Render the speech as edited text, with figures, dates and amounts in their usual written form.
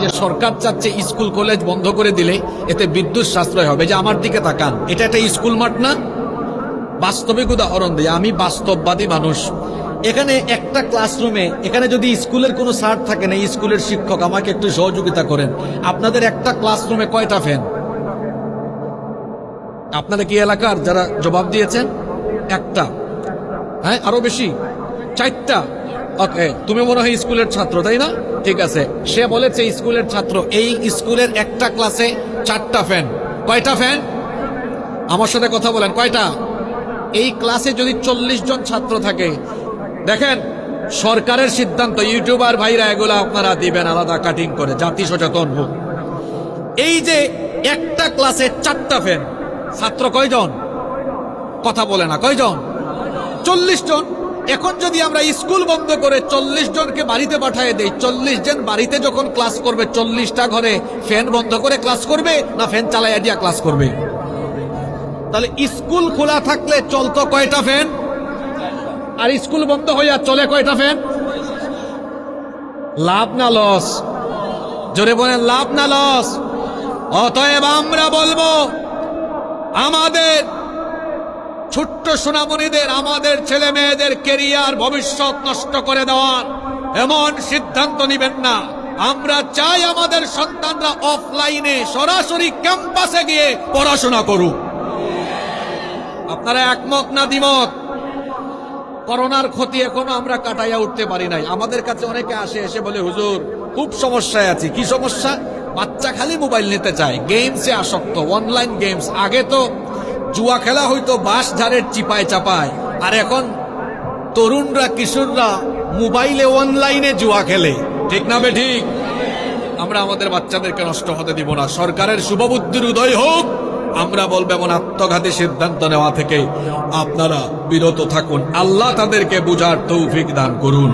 এই যে সরকার চাচ্ছে স্কুল কলেজ বন্ধ করে দিলে এতে বিদ্যুৎ সাশ্রয় হবে, যে আমার দিকে তাকান, এটা একটা স্কুল মাঠ না? বাস্তবিক উদাহরণ দিই, আমি বাস্তববাদী মানুষ। এখানে একটা ক্লাসরুমে, এখানে যদি স্কুলের কোনো স্যার থাকে না, স্কুলের শিক্ষক আমাকে একটু সহযোগিতা করেন, আপনাদের একটা ক্লাসরুমে কয়টা ফ্যান? আপনারা কি এলাকার যারা জবাব দিয়েছেন? একটা? হ্যাঁ, আরো বেশি? 4টা? ওকে, তুমি মনে হয় স্কুলের ছাত্র, তাই না? ঠিক আছে, সে বলেছে স্কুলের ছাত্র। এই স্কুলের একটা ক্লাসে 4টা ফ্যান। কয়টা ফ্যান? আমার সাথে কথা বলেন, কয়টা? এই ক্লাসে যদি 40 জন ছাত্র থাকে, দেখেন সরকারের সিদ্ধান্ত, ইউটিউবার ভাইরা এগুলা আপনারা দিবেন আলাদা কাটিং করে, জাতি সচেতন হোক। এই যে একটা ক্লাসে 4টা ফ্যান, ছাত্র কয়জন? কথা বলে না, কয়জন? 40 জন। এখন যদি আমরা স্কুল বন্ধ করে 40 জনকে বাড়িতে পাঠিয়ে দেই, 40 জন বাড়িতে যখন ক্লাস করবে, 40টা ঘরে ফ্যান বন্ধ করে ক্লাস করবে না ফ্যান চালাইয়া দিয়া ক্লাস করবে? তাহলে স্কুল খোলা থাকলে চলতো কয়টা ফ্যান, আর স্কুল বন্ধ হইয়া চলে কয়টা ফ্যান? লাভ না লস? জোরে বলেন, লাভ না লস? অতএব আমরা বলবো, আমাদের ছোট্ট সোনামণিদের, আমাদের ছেলে মেয়েদের কেরিয়ার, ভবিষ্যৎ নষ্ট করে দেওয়ার এমন সিদ্ধান্ত নিবেন না। আমরা চাই আমাদের সন্তানরা অফলাইনে সরাসরি ক্যাম্পাসে গিয়ে পড়াশোনা করুক। আপনারা একমত না দ্বিমত? করোনার ক্ষতি এখনো আমরা কাটাইয়া উঠতে পারি নাই। আমাদের কাছে অনেকে আসে, এসে বলে হুজুর খুব সমস্যায় আছি। কি সমস্যা? বাচ্চা খালি মোবাইল নিতে চায়, গেমসে আসক্ত, অনলাইন গেমস। আগে তো জুয়া খেলা হইতো বাঁশ ঝাড়ের চিপায় চাপায়, আর এখন তরুণরা, কিশোররা মোবাইলে অনলাইনে জুয়া খেলে। ঠিক না বে ঠিক? আমরা আমাদের বাচ্চাদেরকে নষ্ট হতে দিব না। সরকারের শুভবুদ্ধির উদয় হোক। আমরা বলবো এমন আত্মঘাতী সিদ্ধান্ত নেওয়া থেকে আপনারা বিরত থাকুন। আল্লাহ তাদেরকে বুঝার তৌফিক দান করুন।